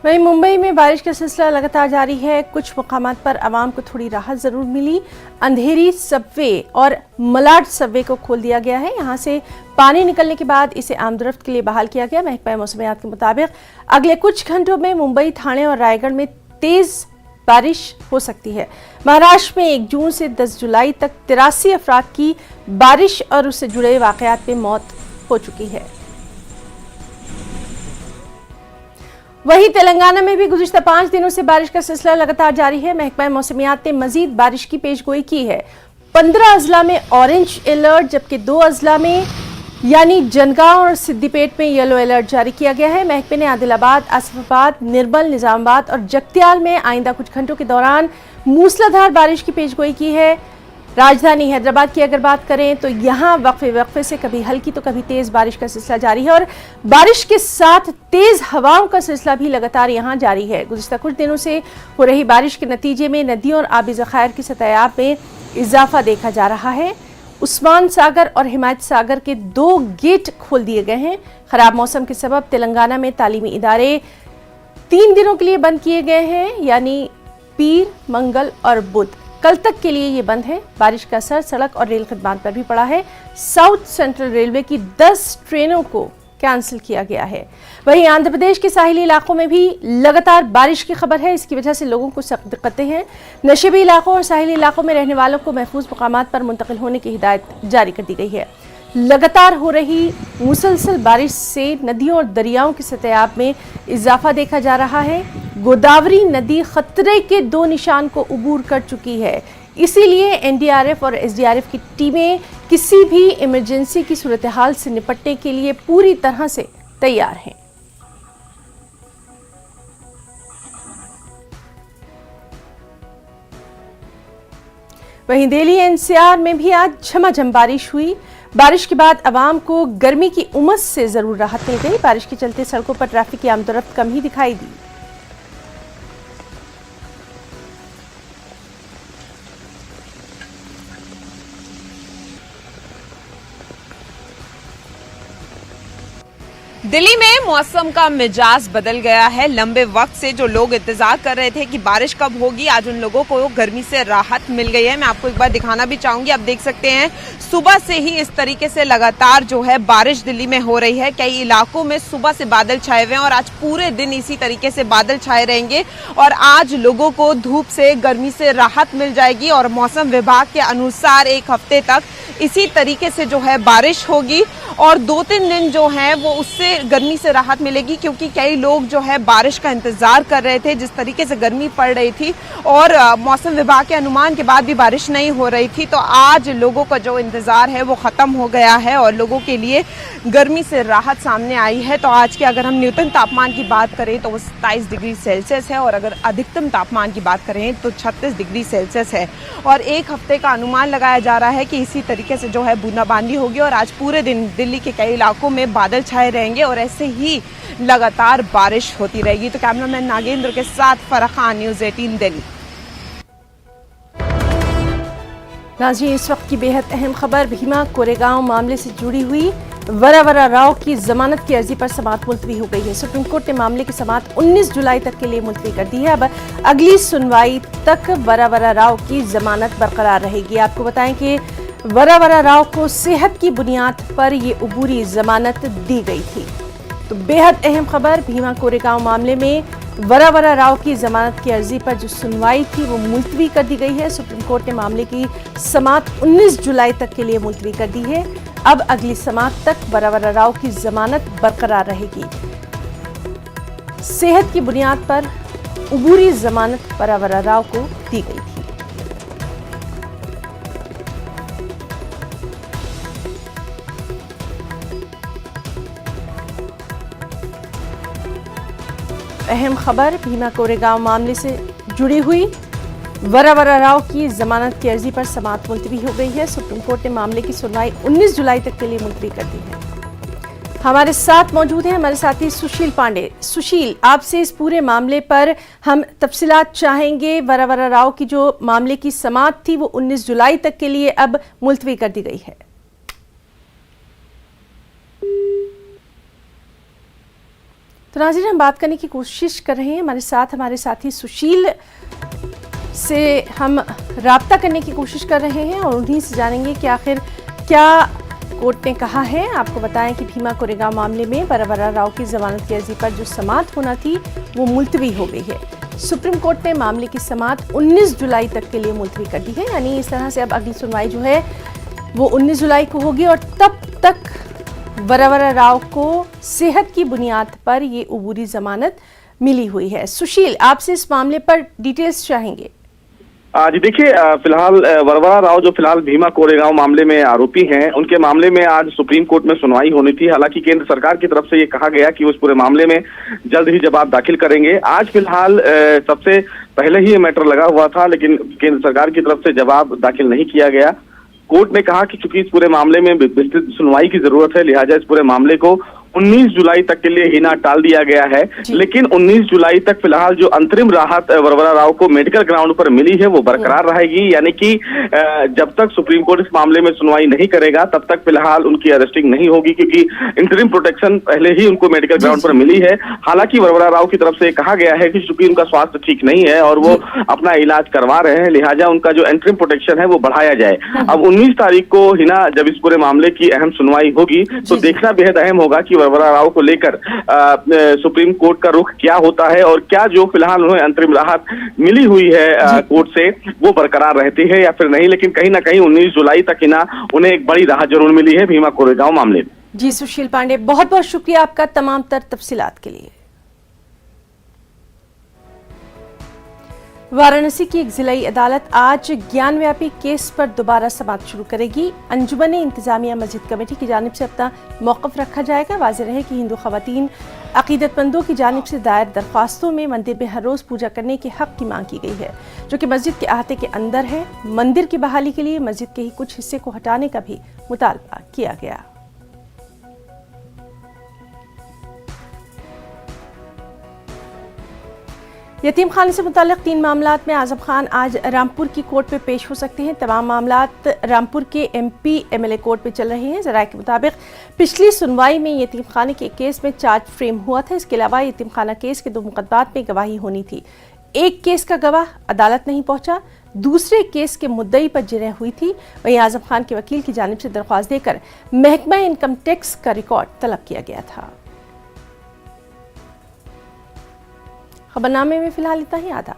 वहीं मुंबई में बारिश का सिलसिला लगातार जारी है। कुछ मकामात पर आवाम को थोड़ी राहत जरूर मिली। अंधेरी सबवे और मलाड सबवे को खोल दिया गया है। यहां से पानी निकलने के बाद इसे आमदरफ्त के लिए बहाल किया गया। महकमा मौसमियात के मुताबिक अगले कुछ घंटों में मुंबई, ठाणे और रायगढ़ में तेज बारिश हो सकती है। महाराष्ट्र में 1 जून से 10 जुलाई तक 83 अफराद की बारिश और उससे जुड़े वाकयात में मौत हो चुकी है। वहीं तेलंगाना में भी गुज़िश्ता 5 दिनों से बारिश का सिलसिला लगातार जारी है। महकमा मौसमियात ने मजीद बारिश की पेशगोई की है। 15 अजला में ऑरेंज अलर्ट, जबकि 2 अजला में यानी जनगांव और सिद्दीपेट में येलो अलर्ट जारी किया गया है। महकमे ने आदिलाबाद, आसिफाबाद, निर्मल, निजामाबाद और जगत्याल में आइंदा कुछ घंटों के दौरान मूसलाधार बारिश की पेशगोई की है। राजधानी हैदराबाद की अगर बात करें तो यहाँ वक्फे से कभी हल्की तो कभी तेज बारिश का सिलसिला जारी है और बारिश के साथ तेज हवाओं का सिलसिला भी लगातार यहाँ जारी है। गुज़िश्ता कुछ दिनों से हो रही बारिश के नतीजे में नदियों और आबी ज़खायर की सतह में इजाफा देखा जा रहा है। उस्मान सागर और हिमायत सागर के 2 गेट खोल दिए गए हैं। खराब मौसम के सबब तेलंगाना में तालीमी इदारे 3 दिनों के लिए बंद किए गए हैं, यानी पीर, मंगल और बुध कल तक के लिए ये बंद है। बारिश का असर सड़क और रेल खदमात पर भी पड़ा है। साउथ सेंट्रल रेलवे की 10 ट्रेनों को कैंसिल किया गया है। वहीं आंध्र प्रदेश के साहिली इलाकों में भी लगातार बारिश की खबर है। इसकी वजह से लोगों को सख्त दिक्कतें हैं। नशेबी इलाकों और साहिली इलाकों में रहने वालों को महफूज मकामात पर मुंतकिल होने की हिदायत जारी कर दी गई है। लगातार हो रही मुसलसल बारिश से नदियों और दरियाओं की सतह में इजाफा देखा जा रहा है। गोदावरी नदी खतरे के 2 निशान को उबूर कर चुकी है। इसीलिए एनडीआरएफ और एसडीआरएफ की टीमें किसी भी इमरजेंसी की सूरत हाल से निपटने के लिए पूरी तरह से तैयार हैं। वहीं दिल्ली एनसीआर में भी आज झमाझम बारिश हुई। बारिश के बाद आवाम को गर्मी की उमस से जरूर राहत मिल गई। बारिश के चलते सड़कों पर ट्रैफिक की आमदोरफ्त कम ही दिखाई दी। दिल्ली में मौसम का मिजाज बदल गया है। लंबे वक्त से जो लोग इंतजार कर रहे थे कि बारिश कब होगी, आज उन लोगों को गर्मी से राहत मिल गई है। मैं आपको एक बार दिखाना भी चाहूंगी। आप देख सकते हैं सुबह से ही इस तरीके से लगातार जो है बारिश दिल्ली में हो रही है। कई इलाकों में सुबह से बादल छाए हुए हैं और आज पूरे दिन इसी तरीके से बादल छाए रहेंगे और आज लोगों को धूप से, गर्मी से राहत मिल जाएगी और मौसम विभाग के अनुसार 1 हफ्ते तक इसी तरीके से जो है बारिश होगी और 2-3 दिन जो है वो उससे गर्मी से राहत मिलेगी, क्योंकि कई लोग जो है बारिश का इंतजार कर रहे थे। जिस तरीके से गर्मी पड़ रही थी और मौसम विभाग के अनुमान के बाद भी बारिश नहीं हो रही थी, तो आज लोगों का जो इंतजार है वो खत्म हो गया है और लोगों के लिए गर्मी से राहत सामने आई है। तो आज के अगर हम न्यूनतम तापमान की बात करें तो वो 27 डिग्री सेल्सियस है और अगर अधिकतम तापमान की बात करें तो 36 डिग्री सेल्सियस है और 1 हफ्ते का अनुमान लगाया जा रहा है कि इसी तरीके से जो है बूंदाबांदी होगी और आज पूरे दिन दिल्ली के कई इलाकों में बादल छाए रहेंगे और ऐसे ही लगातार बारिश होती रहेगी। तो कैमरामैन नागेंद्र के साथ फराह खान, न्यूज़ 18 दिल्ली। नाज़रीन, इस वक्त की बेहद अहम खबर भीमा कोरेगांव मामले से जुड़ी हुई। वरावरा राव की जमानत की अर्जी पर समाअत मुलतवी हो गई है। सुप्रीम कोर्ट ने मामले की समाअत 19 जुलाई तक के लिए मुलतवी कर दी है। अब अगली सुनवाई तक वरावरा राव की जमानत बरकरार रहेगी। आपको बताएं कि वरावरा राव को सेहत की बुनियाद पर ये उबूरी जमानत दी गई थी। तो बेहद अहम खबर, भीमा कोरेगांव मामले में वरावरा राव की जमानत की अर्जी पर जो सुनवाई थी वो मुलतवी कर दी गई है। सुप्रीम कोर्ट ने मामले की समाअत 19 जुलाई तक के लिए मुलतवी कर दी है। अब अगली समाअत तक वरावरा राव की जमानत बरकरार रहेगी। सेहत की बुनियाद पर उबूरी जमानत वरावरा राव को दी गई थी। अहम खबर, भीमा कोरेगांव मामले से जुड़ी हुई वरावरा राव की जमानत की अर्जी पर समाअत मुलतवी हो गई है। सुप्रीम कोर्ट ने मामले की सुनवाई 19 जुलाई तक के लिए मुलतवी कर दी है। हमारे साथ मौजूद हैं हमारे साथी सुशील पांडे। सुशील, आपसे इस पूरे मामले पर हम तफसीलात चाहेंगे। वरावरा राव की जो मामले की समाअत थी वो 19 जुलाई तक के लिए अब मुलतवी कर दी गई है। तो नाज़रीन, हम बात करने की कोशिश कर रहे हैं, हमारे साथ हमारे साथी सुशील से हम राब्ता करने की कोशिश कर रहे हैं और उन्हीं से जानेंगे कि आखिर क्या कोर्ट ने कहा है। आपको बताएं कि भीमा कोरेगांव मामले में वरवरा राव की जमानत की अर्जी पर जो समाअत होना थी वो मुलतवी हो गई है। सुप्रीम कोर्ट ने मामले की समाअत 19 जुलाई तक के लिए मुलतवी कर दी है, यानी इस तरह से अब अगली सुनवाई जो है वो 19 जुलाई को होगी और तब तक वरवरा राव को सेहत की बुनियाद पर ये उबूरी जमानत मिली हुई है। सुशील, आपसे इस मामले पर डिटेल्स चाहेंगे। जी देखिए, फिलहाल वरवरा राव जो फिलहाल भीमा कोरेगांव मामले में आरोपी हैं, उनके मामले में आज सुप्रीम कोर्ट में सुनवाई होनी थी। हालांकि केंद्र सरकार की तरफ से ये कहा गया कि वो इस पूरे मामले में जल्द ही जवाब दाखिल करेंगे। आज फिलहाल सबसे पहले ही ये मैटर लगा हुआ था, लेकिन केंद्र सरकार की तरफ से जवाब दाखिल नहीं किया गया। कोर्ट ने कहा कि चूंकि इस पूरे मामले में विस्तृत सुनवाई की जरूरत है, लिहाजा इस पूरे मामले को 19 जुलाई तक के लिए हिना टाल दिया गया है। लेकिन 19 जुलाई तक फिलहाल जो अंतरिम राहत वरवरा राव को मेडिकल ग्राउंड पर मिली है वो बरकरार रहेगी, यानी कि जब तक सुप्रीम कोर्ट इस मामले में सुनवाई नहीं करेगा तब तक फिलहाल उनकी अरेस्टिंग नहीं होगी, क्योंकि इंतरिम प्रोटेक्शन पहले ही उनको मेडिकल ग्राउंड पर मिली है। हालांकि वरवरा राव की तरफ से कहा गया है कि चूंकि उनका स्वास्थ्य ठीक नहीं है और वो अपना इलाज करवा रहे हैं, लिहाजा उनका जो इंतरिम प्रोटेक्शन है वो बढ़ाया जाए। अब 19 तारीख को हिना जब इस पूरे मामले की अहम सुनवाई होगी तो देखना बेहद अहम होगा कि वरवरा राव को लेकर सुप्रीम कोर्ट का रुख क्या होता है और क्या जो फिलहाल उन्हें अंतरिम राहत मिली हुई है कोर्ट से वो बरकरार रहती है या फिर नहीं। लेकिन कहीं ना कहीं 19 जुलाई तक हिना उन्हें एक बड़ी राहत जरूर मिली है भीमा कोरेगांव मामले में। जी सुशील पांडे, बहुत बहुत शुक्रिया आपका तमाम तर तफसीलात के लिए। वाराणसी की एक जिलाई अदालत आज ज्ञानव्यापी केस पर दोबारा समाअत शुरू करेगी। अंजुमन इंतजामिया मस्जिद कमेटी की जानिब से अपना मौक़िफ़ रखा जाएगा। वाज़ेह रहे कि हिंदू ख़वातीन अक़ीदतमंदों की जानिब से दायर दरख्वास्तों में मंदिर में हर रोज़ पूजा करने के हक़ की मांग की गई है, जो कि मस्जिद के अहाते के अंदर है। मंदिर की बहाली के लिए मस्जिद के ही कुछ हिस्से को हटाने का भी मुतालबा किया गया। यतीम खाने से मुताल्लिक़ 3 मामलात में आज़म खान आज रामपुर की कोर्ट में पेश हो सकते हैं। तमाम मामलात रामपुर के MP MLA कोर्ट में चल रहे हैं। ज़राए के मुताबिक पिछली सुनवाई में यतीम खाने के केस में चार्ज फ्रेम हुआ था। इसके अलावा यतीम खाना केस के 2 मुकदमात में गवाही होनी थी। एक केस का गवाह अदालत नहीं पहुंचा, दूसरे केस के मुद्दई पर जिरह हुई थी। वहीं आज़म खान के वकील की जानिब से दरख्वास्त देकर महकमा इनकम टैक्स का रिकॉर्ड तलब किया गया था। खबरनामे में फिलहाल इतना ही। आधा